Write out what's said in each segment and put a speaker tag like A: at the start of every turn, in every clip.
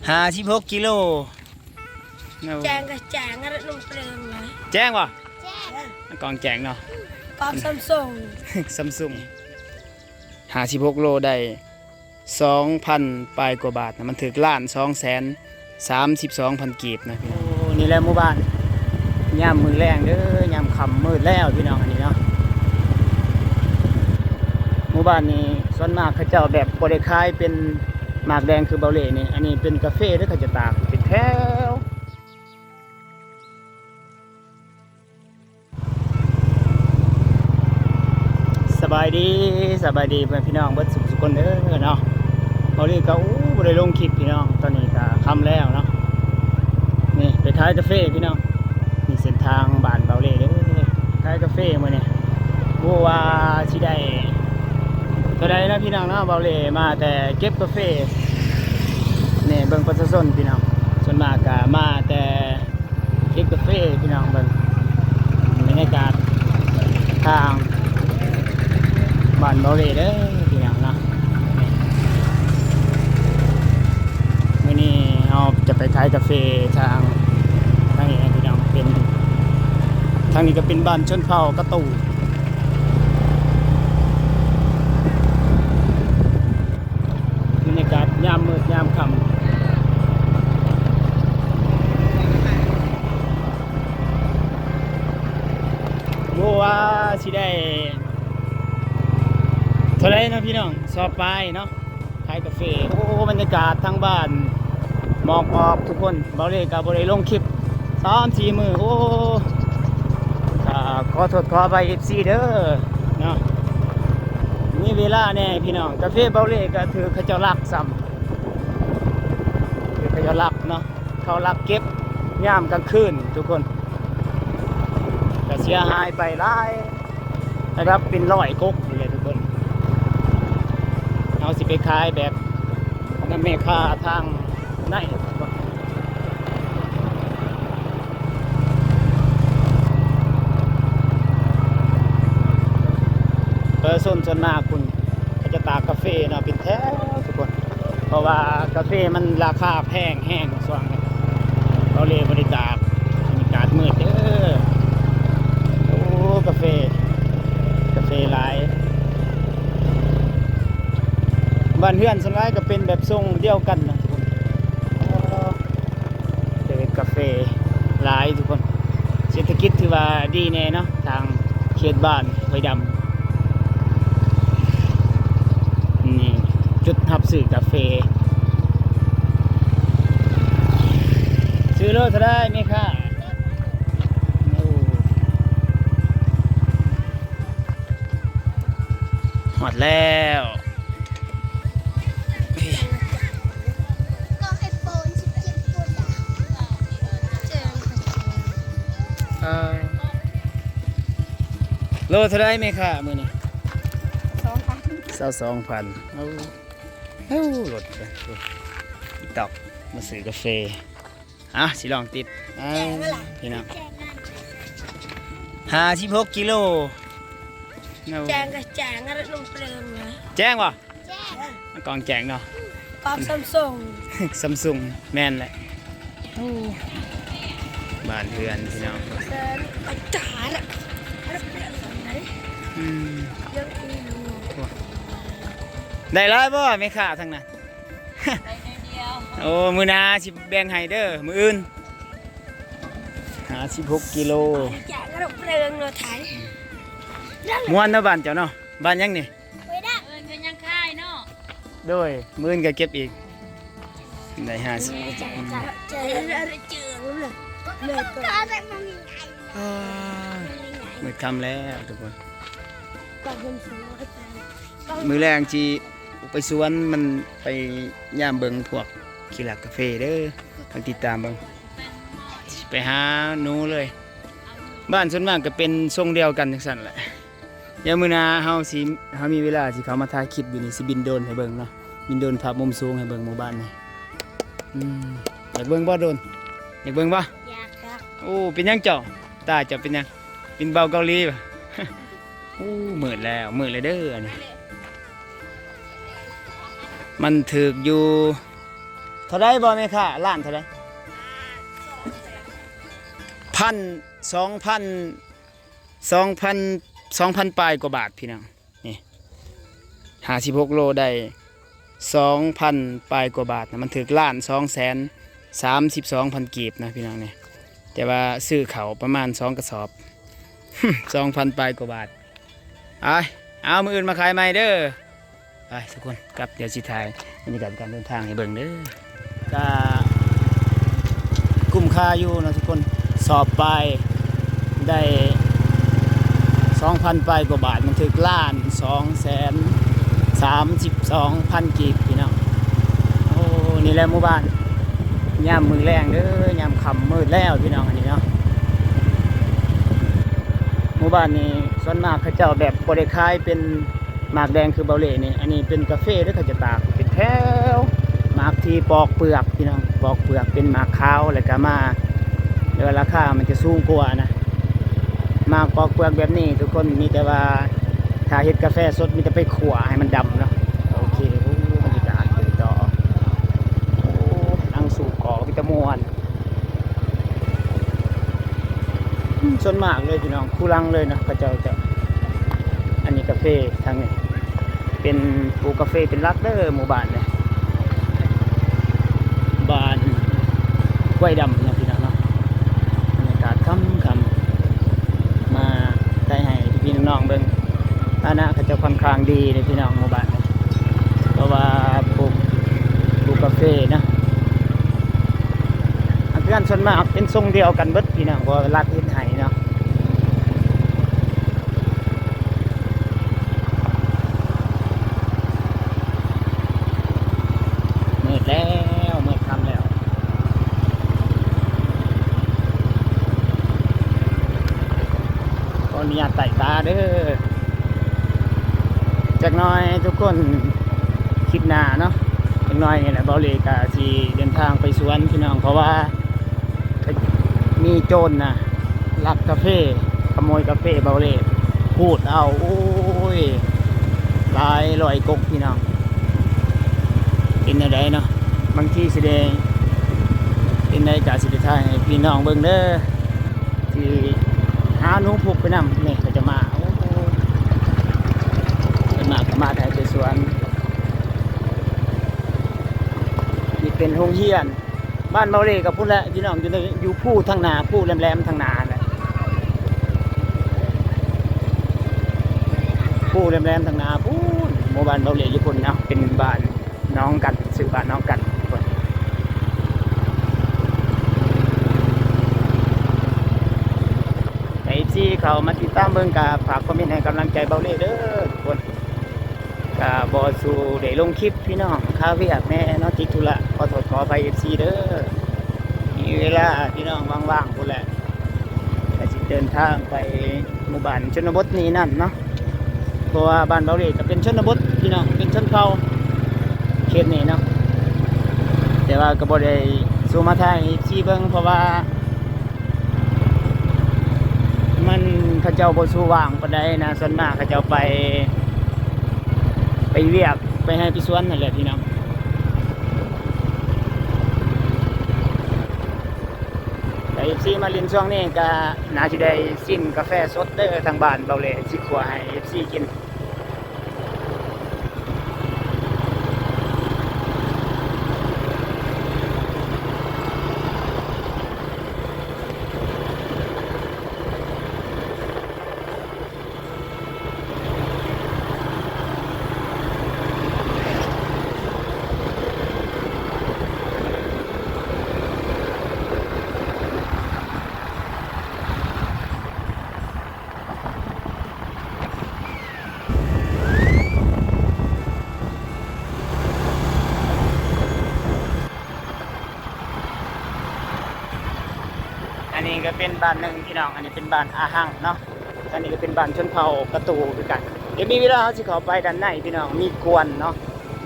A: 56 กิโล
B: แจงกับแจงอะไรลงเปลืองเลย
A: แจ้งวะ
B: แจง
A: กองแจ้งเนาะ
B: กองซัมซุง
A: ซัมซุง56 โลได้ 2,000 ปลายกว่าบาทนะมันถึกล้าน232,000 กีบนะพี่น้องโอ้นี่แหละหมู่บ้านยามมือแรงเด้อยามค่ำมืดแล้วพี่น้องอันนี้เนาะหมู่บ้านนี้ส่วนมากเขาเจ้าแบบบ่ได้ขายเป็นหมากแดงคือเบาเล่นี่อันนี้เป็นกาแฟหรือเขาจะตากเป็นแถวสบายดีเพื่อนพี่น้องเบิดสุขสุขคนเด้อเนาะเบาเล่ก็บ่ได้ลงคลิปพี่น้องตอนนี้ก็ค่ำแล้วเนาะนี่ไปขายกาแฟพี่น้องนี่เส้นทางบ้านเบาเล่เด้อขายกาแฟมื้อนี้บ่ว่าสิได้เท่าใดนะพี่น้องเนาะเบาเล่มาแต่เก็บกาแฟนี่เบิ่งประชาชนพี่น้องส่วนมากก็มาแต่เก็บกาแฟพี่น้องเบิ่งบรรยากาศทางบ้านเบาเล่เด้อพี่น้องเนาะมื้อนี้เราจะไปขายกาแฟทางนี้พี่น้องเป็นทางนี้ก็เป็นบ้านชนเผ่ากระตู่บรรยากาศยามมืดยามค่ำบ่ว่าสิได้เท่าไรเนาะพี่น้องสอบไปเนาะขายกาแฟโอ้บรรยากาศทางบ้านหมอกออกทุกคนเบาเล่ก็บ่ได้ลงคลิป3-4 มื้อโอ้ขอโทษขอไป FC เด้อเนาะมีเวลาแน่พี่น้องกาแฟเบาเล่ก็ถือเขาเจ้ารักซ้ำถือเขาเจ้ารักเนาะเขารักเก็บยามกลางคืนทุกคนก็เสียหายไปหลายนะครับเป็น100 กกเลยทุกคนเอาสิไปขายแบบนั้นแม่ค้าทางไหนเปอร์ส่วนมากคุณเขาจะตากกาแฟเนาะเป็นแท้ทุกคนเพราะว่ากาแฟมันราคาแพงแห้งส่วนเราเลยบริจาคมีการมืดเด้อโอ้กาแฟหลายบ้านเฮือนส่วนใหญ่ก็เป็นแบบทรงเดียวกันนะทุกคนเป็นกาแฟหลายทุกคนเศรษฐกิจถือว่าดีแน่เนาะทางเขตบ้านห้วยดำนี่จุดหับซื้อกาแฟซื้อโลเท่าได้ไหมคะหมดแล้วโลเท่าไรไหมค่ะมือนี้22,000เอารถไปอีตอกมาซื้อกาแฟสิลองติดพี่น้อง56 กิโล
B: แจงกับแจงอะไรลงเปลืองเลย
A: แจ้งวะกองแจ้งเนาะ
B: กองซัมซุง
A: ซัมซุงแม่นแหละบ้านเรือนพี่น้อง
B: อาจารย์
A: ได้ร้อยบ่ไม่ขาดทั้งนั้นโอ้มือนาสิแบ่งให้เด้อมืออื่น56 กิโล
B: แจงกระเปลืองเราไทย
A: ม้วนเนาะบ้านเจ้าเนาะบ้านยังนี่
B: ก็ยังค่ายเนาะ
A: โดยมื้อก็เก็บอีกได้50มืดค่ำแล้วทุกคนมือแรงจีไปสวนมันไปย่ามเบิงพวกขี้หลักกาแฟเด้อต้องติดตามเบิงไปหาหนูเลยบ้านส่วนมากก็เป็นทรงเดียวกันจังซั่นแหละยามมื้อหน้าเฮามีเวลาสิเขามาถ่ายคลิปอยู่นี่สิบินโดรนให้เบิ่งเนาะบินโดรนภาพมุมสูงให้เบิ่งหมู่บ้านนี่อยากเบิ่งบ่โดรนอยากเบิ่งบ่
B: อยากครับ
A: โอ้เป็นยังเจ้าตาเจ้าเป็นยังเป็นเบาเกาหลีป่ะโอ้มืดแล้วมืดเลยเด้อนี่มันถึกอยู่ เท่าไรบ่แม่ค่ะล้านเท่าไร2,000ปลายกว่าบาทพี่น้องนี่56 โลได้ 2,000ปลายกว่าบาทนะมันถึกล้าน232,000 กีบนะพี่น้องเนี่ยแต่ว่าซื้อเขาประมาณ2 กระสอบ 2,000ปลายกว่าบาทเอามืออื่นมาขายใหม่เด้อไปทุกคนกลับเดี๋ยวสิถ่ายบรรยากาศการเดินทางให้เบิ่งเด้อก็คุ้มค่าอยู่นะทุกคนสอบไปได้ 2,000ปลายกว่าบาทมันถึกล้าน232,000 กีบพี่น้องโอ้นี่แหละหมู่บ้านยามมือแรงเด้อยามค่ำมืดแล้วพี่น้องอันนี้เนาะหมู่บ้านนี้ส่วนมากเขาเจ้าแบบบ่ได้ขายเป็นหมากแดงคือเบาเล่นี่อันนี้เป็นกาแฟที่เขาจะตากเป็นแถวหมากที่ปอกเปลือกพี่น้องปอกเปลือกเป็นหมากขาวแล้วก็มาแล้วราคามันจะสูงกว่านะหมากปอกเปลือกแบบนี้ทุกคนมีแต่ว่าถ้าเฮ็ดกาแฟสดมีแต่ไปขั่วให้มันดำเนาะโอเคโอ้บรรยากาศเป็นต่อโอ้นั่งสู่เกาะวิตามวนส่วนมากเลยพี่น้องคู่ลังเลยนะเขาเจ้าจะอันนี้กาแฟทางนี้เป็นปลูกกาแฟเป็นรักเด้อหมู่บ้านเนี่ยบ้านกล้วยดำนะพี่น้องเนาะบรรยากาศค่ำมาได้ให้พี่น้องเบิ่งฐานะเขาจะค่อนข้างดีเลยพี่น้องหมู่บ้านเนี่ยเพราะว่าปลูกกาแฟนะเพื่อนส่วนมากเป็นทรงเดียวกันเบิดพี่น้องเพราะรักเฮ็ดให้เนาะแล้วเมื่อทำแล้วก็อนุญาตไต่ตาเด้อจากน้อยทุกคนคลิปหน้าเนาะจากน้อยนี่แหละเบาเล่กะที่เดินทางไปสวนพี่น้องเพราะว่ามีโจรนะลักกาแฟขโมยกาแฟเบาเล่พูดเอาโอ้ยลายลอยกกพี่น้องเป็นอะไรเนาะบางที่แสดงเป็นในกาสิทธาให้พี่น้องเบิ่งเด้อที่หาหนูพุกไปนำนี่เขาจะมาโอ้เป็นมาถ่ายไปสวนนี่เป็นโรงเรียนบ้านเบาเล่กับพุ่นแหละพี่น้องอยู่ผู้ทางนาผู้แหลมๆทางนาแหละผู้แหลมๆทางนาผู้หมู่บ้านเบาเล่อยู่พุ่นเนาะเป็นบ้านน้องกันสื่อบ้านน้องกันไอ้ที่เขามาติดตามเบิ่งกับฝากคอมเมนต์ให้กำลังใจเบาเล่เด้อทุกคนกับบอสู่ได้ลงคลิปพี่น้องข้าวเวียกแม่น้องจิกทุละขอโทษขอไปFCเด้อมีเวลาพี่น้องว่างๆพุ่นแหละก็สิเดินทางไปหมู่บ้านชนบทนี้นั่นเนาะเพราะว่าบ้านเบาเล่ก็เป็นชนบทพี่น้องเป็นชนเผ่าเขตนี้เนาะแต่ว่าก็บ่ได้สู่มาทางที่เบิ่งเพราะว่ามันเขาเจ้าบ่สู่ว่างปานใดนะส่วนมากเขาเจ้าไปเวียกไปให้พี่สวนนั่นแหละพี่น้องแต่FCมาเรียนช่วงนี้ก็น่าสิได้ซิมกาแฟสดเด้อทางบ้านเบาเล่สิขัวให้ FC กินอันนี้ก็เป็นบ้านหนึ่งพี่น้องอันนี้เป็นบ้านอาหังเนาะอันนี้ก็เป็นบ้านชนเผ่ากระตูด้วยกันเดี๋ยวมีเวลาเขาจะเข้าไปด้านในพี่น้องมีกวนเนาะ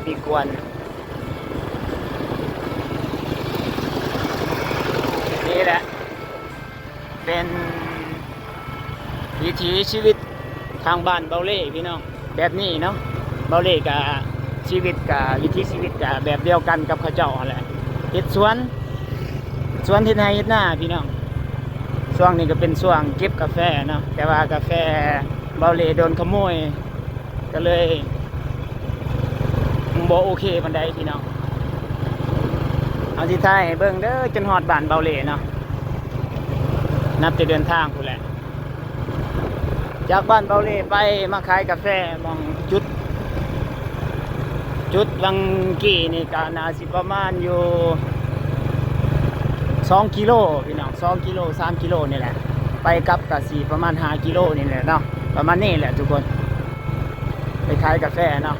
A: มีกวนนี่แหละเป็นวิถีชีวิตทางบ้านเบาเล่พี่น้องแบบนี้เนาะเบาเล่กับชีวิตกับวิถีชีวิตกับแบบเดียวกันกับเขาเจ้าแหละ เฮ็ดสวนเฮ็ดไร่เฮ็ดนาพี่น้องช่วงนี้ก็เป็นช่วงเก็บกาแฟเนาะแต่ว่ากาแฟเบาเหล่โดนขโมยก็เลยบ่โอเคปานใดพี่น้องเอาสิท้ายให้เบิ่งเด้อจนฮอดบ้านเบาเหล่เนาะนับจะเดินทางพุ่นแหละจากบ้านเบาเหล่ไปมาขายกาแฟมองจุดวังกี้นี่ก็น่าสิประมาณอยู่2กิโลพี่น้อง2กิโล3กิโลนี่แหละไปกลับก็สิประมาณ5กิโลนี่แหละเนาะประมาณนี้แหละทุกคนไปขายกาแฟเนาะ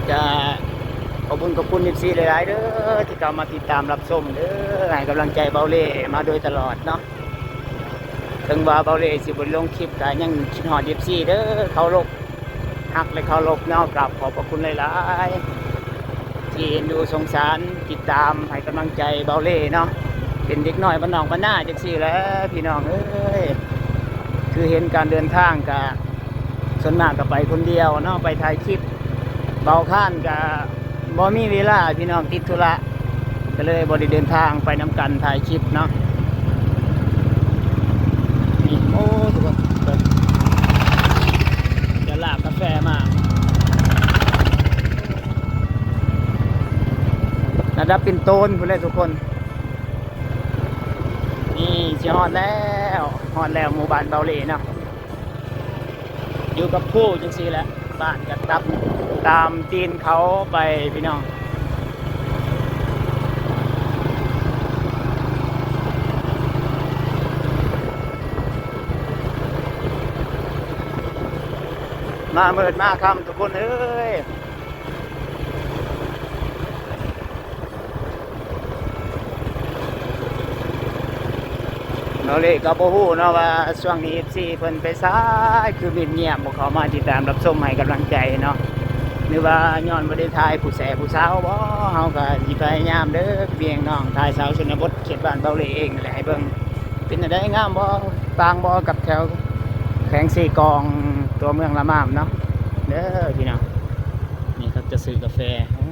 A: จะขอบคุณFCหลายๆเด้อที่เข้ามาติดตามรับชมเด้อให้กำลังใจเบาเล่มาโดยตลอดเนาะถึงว่าเบาเล่สิบ่ลงคลิปก็ยังคิดฮอด FC เด้อเคารพฮักและเคารพเนาะกราบขอบพระคุณหลายๆที่เอ็นดูสงสารติดตามให้กำลังใจเบาเล่เนาะเป็นเด็กน้อยบ้านนอกบ้านนาจังซี่แหละพี่น้องเอ้ยคือเห็นการเดินทางก็ส่วนมากก็ไปคนเดียวเนาะไปถ่ายคลิปเบาข้านก็บ่มีเวลาพี่น้องติดธุระก็เลยบ่ได้เดินทางไปน้ำกันถ่ายคลิปเนาะนี่โอ้ทุกคนจะลากกาแฟมาระดับเป็นโตนพุ่นเลยทุกคนนี่สิฮอดแล้วหมู่บ้านเบาเหล่เนาะอยู่กับผู้จังซี่แหละบ้านก็ตามตีนเขาไปพี่น้องมาเมิดมาคำทุกคนเอ้ยเราเลยก็บ่ฮู้เนาะว่าช่วงนี้ FC เพิ่นไปซ้ายคือเงียบๆบ่เข้ามาติดตามรับชมให้กำลังใจเนาะหรือว่าย้อนบ่ได้ถ่ายผู้แสผู้สาวบ่เฮาก็สิพยายามเด้อเพียงน้องถ่ายสาวชนบทเขตบ้านเบาเหล่เองนั่นแหละให้เบิ่งเป็นจังได๋งามบ่ต่างบ่กับแถวแขวงสี่กองตัวเมืองละมามเนาะเด้อพี่น้องนี่ครับจะซื้อกาแฟโอ้